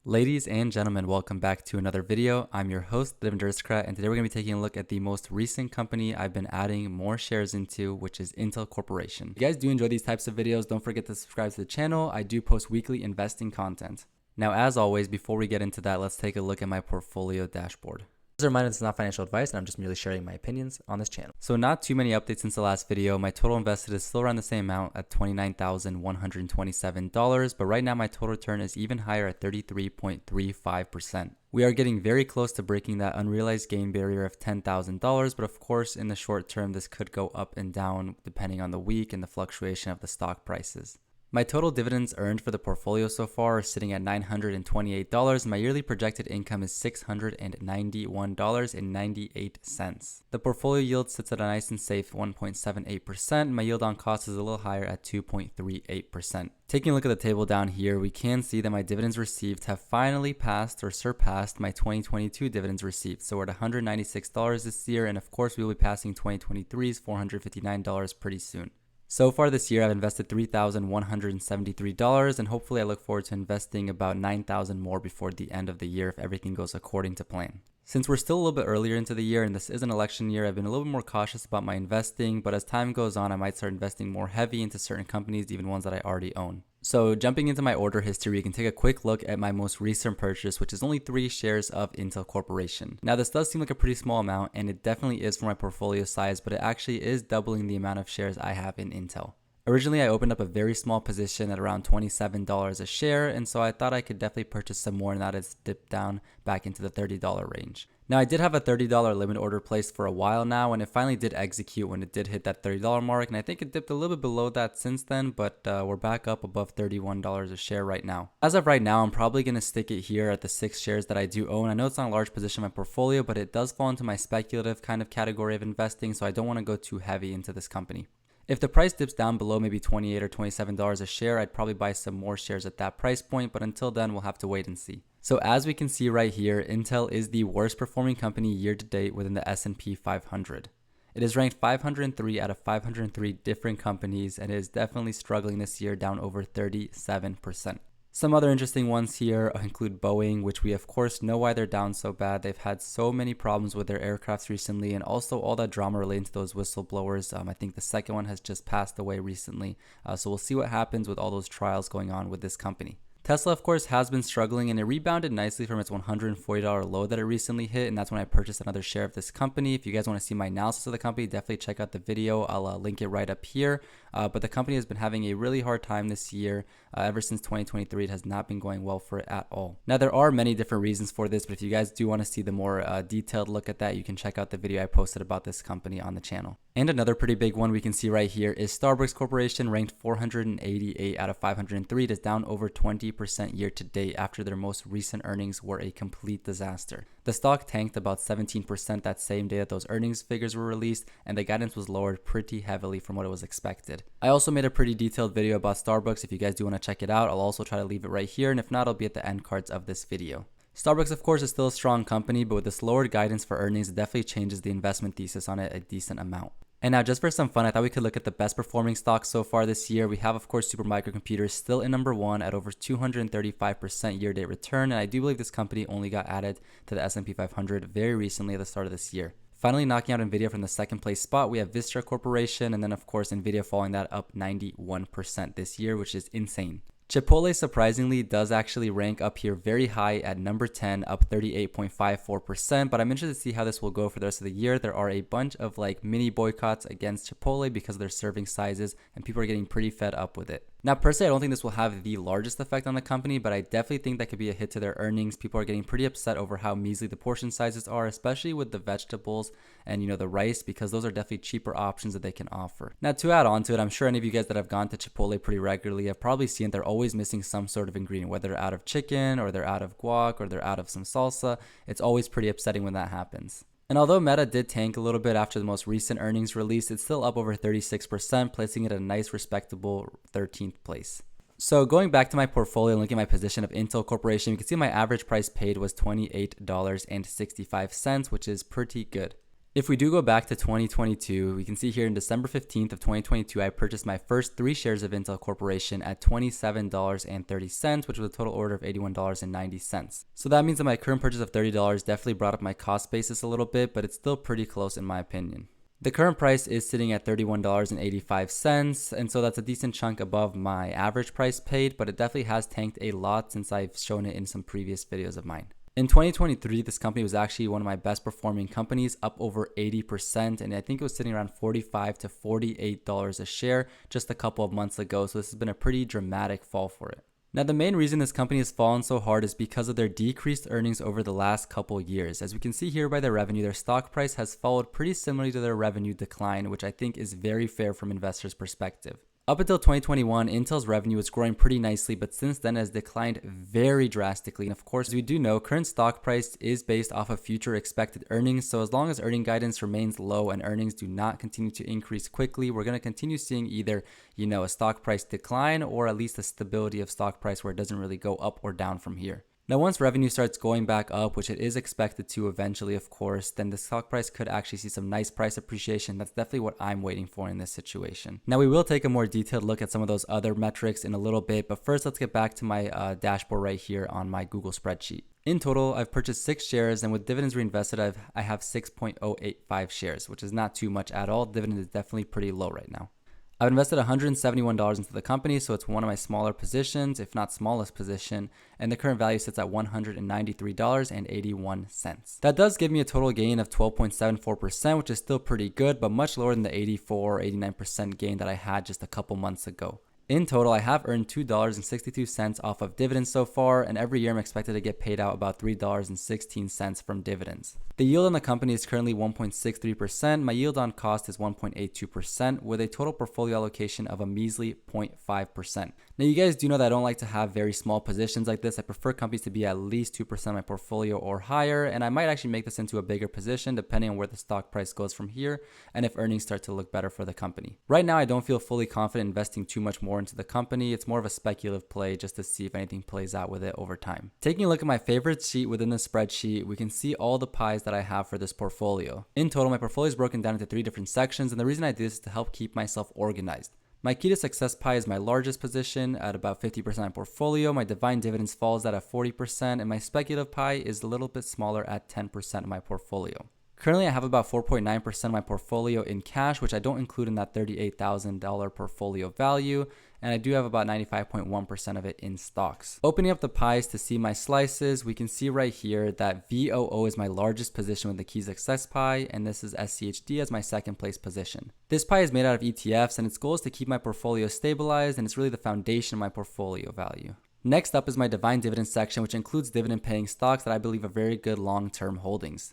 Ladies and gentlemen, welcome back to another video. I'm your host, TheDividendAristocrat, and today we're going to be taking a look at the most recent company I've been adding more shares into, which is Intel Corporation. If you guys do enjoy these types of videos, don't forget to subscribe to the channel. I do post weekly investing content. Now, as always, before we get into that, let's take a look at my portfolio dashboard. As a reminder, this is not financial advice, and I'm just merely sharing my opinions on this channel. So not too many updates since the last video. My total invested is still around the same amount at $29,127, but right now my total return is even higher at 33.35%. We are getting very close to breaking that unrealized gain barrier of $10,000, but of course in the short term this could go up and down depending on the week and the fluctuation of the stock prices. My total dividends earned for the portfolio so far are sitting at $928, and my yearly projected income is $691.98. The portfolio yield sits at a nice and safe 1.78%, and my yield on cost is a little higher at 2.38%. Taking a look at the table down here, we can see that my dividends received have finally passed or surpassed my 2022 dividends received. So we're at $196 this year, and of course we will be passing 2023's $459 pretty soon. So far this year, I've invested $3,173, and hopefully I look forward to investing about $9,000 more before the end of the year if everything goes according to plan. Since we're still a little bit earlier into the year and this is an election year, I've been a little bit more cautious about my investing, but as time goes on, I might start investing more heavy into certain companies, even ones that I already own. So jumping into my order history, you can take a quick look at my most recent purchase, which is only 3 shares of Intel Corporation. Now this does seem like a pretty small amount, and it definitely is for my portfolio size, but it actually is doubling the amount of shares I have in Intel. Originally, I opened up a very small position at around $27 a share, and so I thought I could definitely purchase some more, and that has dipped down back into the $30 range. Now, I did have a $30 limit order placed for a while now, and it finally did execute when it did hit that $30 mark, and I think it dipped a little bit below that since then, but we're back up above $31 a share right now. As of right now, I'm probably going to stick it here at the 6 shares that I do own. I know it's not a large position in my portfolio, but it does fall into my speculative kind of category of investing, so I don't want to go too heavy into this company. If the price dips down below maybe $28 or $27 a share, I'd probably buy some more shares at that price point, but until then, we'll have to wait and see. So as we can see right here, Intel is the worst performing company year to date within the S&P 500. It is ranked 503 out of 503 different companies, and it is definitely struggling this year, down over 37%. Some other interesting ones here include Boeing, which we of course know why they're down so bad. They've had so many problems with their aircrafts recently, and also all that drama relating to those whistleblowers. I think the second one has just passed away recently. So we'll see what happens with all those trials going on with this company. Tesla, of course, has been struggling, and it rebounded nicely from its $140 low that it recently hit, and that's when I purchased another share of this company. If you guys want to see my analysis of the company, definitely check out the video. I'll link it right up here. But the company has been having a really hard time this year. Ever since 2023, it has not been going well for it at all. Now, there are many different reasons for this, but if you guys do want to see the more detailed look at that, you can check out the video I posted about this company on the channel. And another pretty big one we can see right here is Starbucks Corporation, ranked 488 out of 503. It is down over 20% year to date after their most recent earnings were a complete disaster. The stock tanked about 17% that same day that those earnings figures were released, and the guidance was lowered pretty heavily from what it was expected. I also made a pretty detailed video about Starbucks. If you guys do want to check it out, I'll also try to leave it right here, and if not, it'll be at the end cards of this video. Starbucks, of course, is still a strong company, but with this lowered guidance for earnings, it definitely changes the investment thesis on it a decent amount. And now, just for some fun, I thought we could look at the best performing stocks so far this year. We have, of course, Supermicro Computers still in number 1 at over 235% year-to-date return, and I do believe this company only got added to the S&P 500 very recently at the start of this year. Finally, knocking out NVIDIA from the second place spot, we have Vistra Corporation, and then, of course, NVIDIA following that up 91% this year, which is insane. Chipotle surprisingly does actually rank up here very high at number 10, up 38.54%, but I'm interested to see how this will go for the rest of the year. There are a bunch of mini boycotts against Chipotle because of their serving sizes, and people are getting pretty fed up with it. Now, personally, I don't think this will have the largest effect on the company, but I definitely think that could be a hit to their earnings. People are getting pretty upset over how measly the portion sizes are, especially with the vegetables and, the rice, because those are definitely cheaper options that they can offer. Now, to add on to it, I'm sure any of you guys that have gone to Chipotle pretty regularly have probably seen they're always missing some sort of ingredient, whether they're out of chicken or they're out of guac or they're out of some salsa. It's always pretty upsetting when that happens. And although Meta did tank a little bit after the most recent earnings release, it's still up over 36%, placing it at a nice respectable 13th place. So going back to my portfolio and looking at my position of Intel Corporation, you can see my average price paid was $28.65, which is pretty good. If we do go back to 2022, we can see here in December 15th of 2022, I purchased my first 3 shares of Intel Corporation at $27.30, which was a total order of $81.90. So that means that my current purchase of $30 definitely brought up my cost basis a little bit, but it's still pretty close in my opinion. The current price is sitting at $31.85, and so that's a decent chunk above my average price paid, but it definitely has tanked a lot since I've shown it in some previous videos of mine. In 2023, this company was actually one of my best performing companies, up over 80%, and I think it was sitting around $45 to $48 a share just a couple of months ago, so this has been a pretty dramatic fall for it. Now, the main reason this company has fallen so hard is because of their decreased earnings over the last couple years. As we can see here by their revenue, their stock price has followed pretty similarly to their revenue decline, which I think is very fair from investors' perspective. Up until 2021, Intel's revenue was growing pretty nicely, but since then has declined very drastically. And of course, as we do know, current stock price is based off of future expected earnings. So as long as earning guidance remains low and earnings do not continue to increase quickly, we're going to continue seeing either, a stock price decline or at least a stability of stock price where it doesn't really go up or down from here. Now, once revenue starts going back up, which it is expected to eventually, of course, then the stock price could actually see some nice price appreciation. That's definitely what I'm waiting for in this situation. Now, we will take a more detailed look at some of those other metrics in a little bit, but first, let's get back to my dashboard right here on my Google spreadsheet. In total, I've purchased 6 shares, and with dividends reinvested, I have 6.085 shares, which is not too much at all. Dividend is definitely pretty low right now. I've invested $171 into the company, so it's one of my smaller positions, if not smallest position, and the current value sits at $193.81. That does give me a total gain of 12.74%, which is still pretty good, but much lower than the 84 or 89% gain that I had just a couple months ago. In total, I have earned $2.62 off of dividends so far, and every year I'm expected to get paid out about $3.16 from dividends. The yield on the company is currently 1.63%. My yield on cost is 1.82%, with a total portfolio allocation of a measly 0.5%. Now, you guys do know that I don't like to have very small positions like this. I prefer companies to be at least 2% of my portfolio or higher, and I might actually make this into a bigger position depending on where the stock price goes from here and if earnings start to look better for the company. Right now, I don't feel fully confident investing too much more into the company. It's more of a speculative play just to see if anything plays out with it over time. Taking a look at my favorite sheet within the spreadsheet, we can see all the pies that I have for this portfolio. In total, my portfolio is broken down into 3 different sections, and the reason I do this is to help keep myself organized. My key to success pie is my largest position at about 50% of my portfolio. My divine dividends falls at 40%, and my speculative pie is a little bit smaller at 10% of my portfolio. Currently, I have about 4.9% of my portfolio in cash, which I don't include in that $38,000 portfolio value, and I do have about 95.1% of it in stocks. Opening up the pies to see my slices, we can see right here that VOO is my largest position with the key success pie, and this is SCHD as my second place position. This pie is made out of ETFs, and its goal is to keep my portfolio stabilized, and it's really the foundation of my portfolio value. Next up is my divine dividend section, which includes dividend paying stocks that I believe are very good long-term holdings.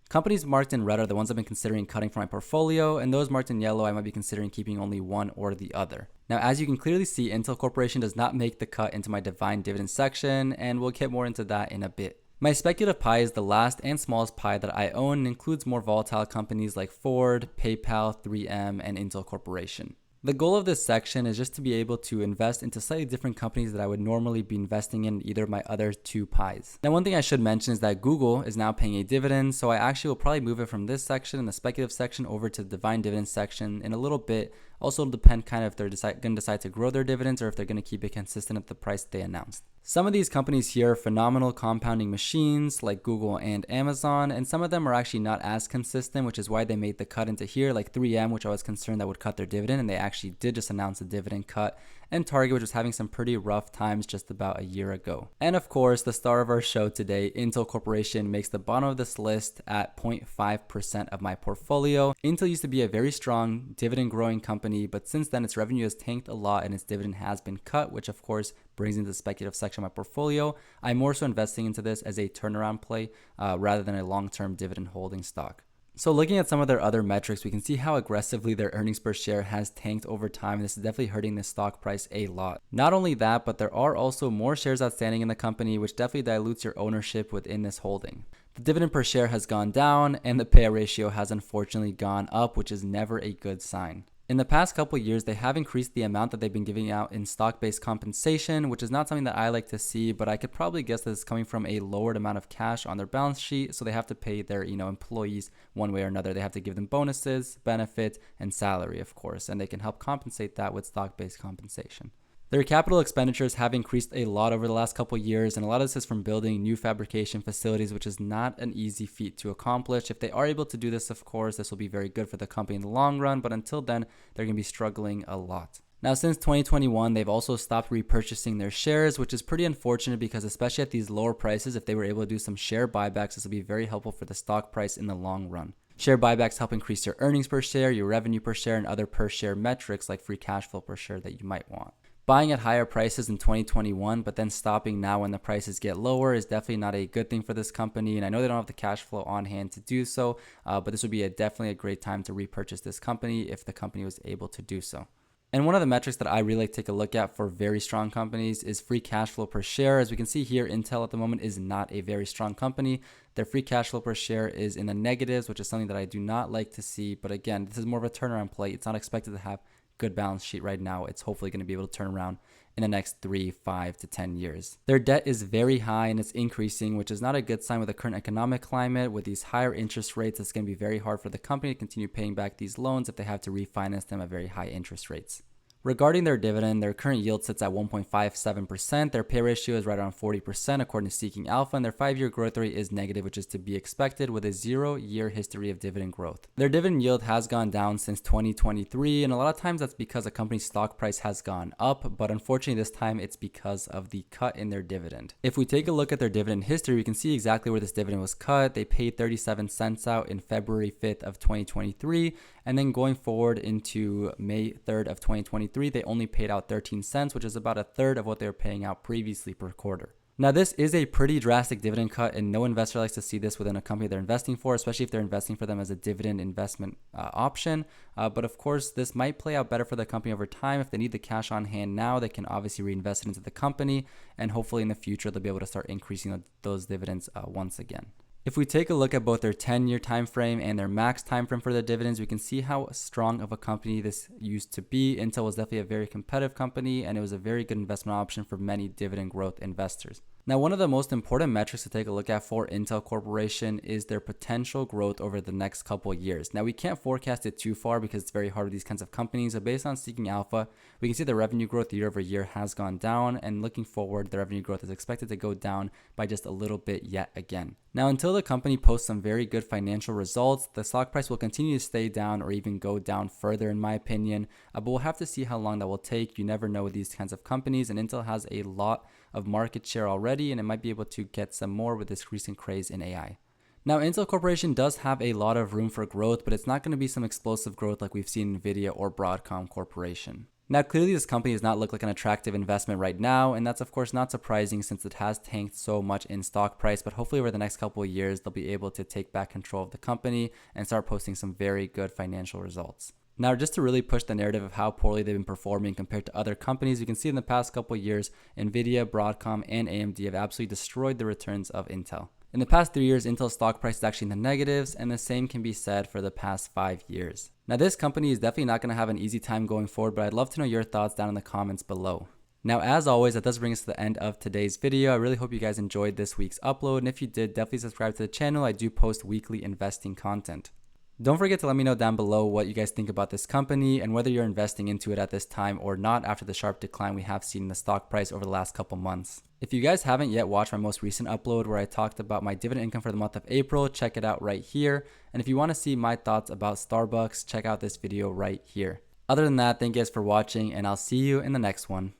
Companies marked in red are the ones I've been considering cutting from my portfolio, and those marked in yellow I might be considering keeping only one or the other. Now, as you can clearly see, Intel Corporation does not make the cut into my divine dividend section, and we'll get more into that in a bit. My speculative pie is the last and smallest pie that I own and includes more volatile companies like Ford, PayPal, 3M, and Intel Corporation. The goal of this section is just to be able to invest into slightly different companies that I would normally be investing in either of my other 2 pies. Now, one thing I should mention is that Google is now paying a dividend, so I actually will probably move it from this section in the speculative section over to the divine dividend section in a little bit. Also, it'll depend kind of if they're going to decide to grow their dividends or if they're going to keep it consistent at the price they announced. Some of these companies here are phenomenal compounding machines like Google and Amazon, and some of them are actually not as consistent, which is why they made the cut into here, like 3M, which I was concerned that would cut their dividend, and they actually did just announce a dividend cut, and Target, which was having some pretty rough times just about a year ago. And of course, the star of our show today, Intel Corporation, makes the bottom of this list at 0.5% of my portfolio. Intel used to be a very strong dividend growing company, but since then its revenue has tanked a lot and its dividend has been cut, which of course brings into the speculative section of my portfolio. I'm more so investing into this as a turnaround play rather than a long-term dividend holding stock. So looking at some of their other metrics, we can see how aggressively their earnings per share has tanked over time. This is definitely hurting the stock price a lot. Not only that, but there are also more shares outstanding in the company, which definitely dilutes your ownership within this holding. The dividend per share has gone down and the payout ratio has unfortunately gone up, which is never a good sign. In the past couple of years, they have increased the amount that they've been giving out in stock-based compensation, which is not something that I like to see, but I could probably guess that it's coming from a lowered amount of cash on their balance sheet, so they have to pay their, employees one way or another. They have to give them bonuses, benefits, and salary, of course, and they can help compensate that with stock-based compensation. Their capital expenditures have increased a lot over the last couple of years, and a lot of this is from building new fabrication facilities, which is not an easy feat to accomplish. If they are able to do this, of course, this will be very good for the company in the long run, but until then, they're going to be struggling a lot. Now, since 2021, they've also stopped repurchasing their shares, which is pretty unfortunate because especially at these lower prices, if they were able to do some share buybacks, this will be very helpful for the stock price in the long run. Share buybacks help increase your earnings per share, your revenue per share, and other per share metrics like free cash flow per share that you might want. Buying at higher prices in 2021, but then stopping now when the prices get lower is definitely not a good thing for this company. And I know they don't have the cash flow on hand to do so, but this would be definitely a great time to repurchase this company if the company was able to do so. And one of the metrics that I really like to take a look at for very strong companies is free cash flow per share. As we can see here, Intel at the moment is not a very strong company. Their free cash flow per share is in the negatives, which is something that I do not like to see. But again, this is more of a turnaround play. It's not expected to have good balance sheet right now. It's hopefully going to be able to turn around in the next 3, 5 to 10 years. Their debt is very high and it's increasing, which is not a good sign with the current economic climate. With these higher interest rates, it's going to be very hard for the company to continue paying back these loans if they have to refinance them at very high interest rates. Regarding their dividend, their current yield sits at 1.57%. Their pay ratio is right around 40% according to Seeking Alpha, and their 5-year growth rate is negative, which is to be expected with a 0-year history of dividend growth. Their dividend yield has gone down since 2023, and a lot of times that's because a company's stock price has gone up, but unfortunately this time it's because of the cut in their dividend. If we take a look at their dividend history, we can see exactly where this dividend was cut. They paid 37 cents out in February 5th of 2023, and then going forward into May 3rd of 2023, they only paid out 13 cents, which is about a third of what they were paying out previously per quarter. Now, this is a pretty drastic dividend cut, and no investor likes to see this within a company they're investing for, especially if they're investing for them as a dividend investment option. But of course, this might play out better for the company over time. If they need the cash on hand now, they can obviously reinvest it into the company, and hopefully in the future, they'll be able to start increasing those dividends once again. If we take a look at both their 10-year time frame and their max time frame for the dividends, we can see how strong of a company this used to be. Intel was definitely a very competitive company, and it was a very good investment option for many dividend growth investors. Now, one of the most important metrics to take a look at for Intel Corporation is their potential growth over the next couple of years. Now, we can't forecast it too far because it's very hard with these kinds of companies, but based on Seeking Alpha, we can see the revenue growth year over year has gone down, and looking forward, the revenue growth is expected to go down by just a little bit yet again. Now, until the company posts some very good financial results, the stock price will continue to stay down or even go down further, in my opinion, but we'll have to see how long that will take. You never know with these kinds of companies, and Intel has a lot of market share already, and it might be able to get some more with this recent craze in AI. Now, Intel Corporation does have a lot of room for growth, but it's not going to be some explosive growth like we've seen in Nvidia or Broadcom Corporation. Now, clearly this company does not look like an attractive investment right now, and that's of course not surprising since it has tanked so much in stock price, but hopefully over the next couple of years, they'll be able to take back control of the company and start posting some very good financial results. Now, just to really push the narrative of how poorly they've been performing compared to other companies, you can see in the past couple of years, Nvidia, Broadcom, and AMD have absolutely destroyed the returns of Intel. In the past 3 years, Intel's stock price is actually in the negatives, and the same can be said for the past 5 years. Now, this company is definitely not going to have an easy time going forward, but I'd love to know your thoughts down in the comments below. Now, as always, that does bring us to the end of today's video. I really hope you guys enjoyed this week's upload, and if you did, definitely subscribe to the channel. I do post weekly investing content. Don't forget to let me know down below what you guys think about this company and whether you're investing into it at this time or not after the sharp decline we have seen in the stock price over the last couple months. If you guys haven't yet watched my most recent upload where I talked about my dividend income for the month of April, check it out right here. And if you want to see my thoughts about Starbucks, check out this video right here. Other than that, thank you guys for watching, and I'll see you in the next one.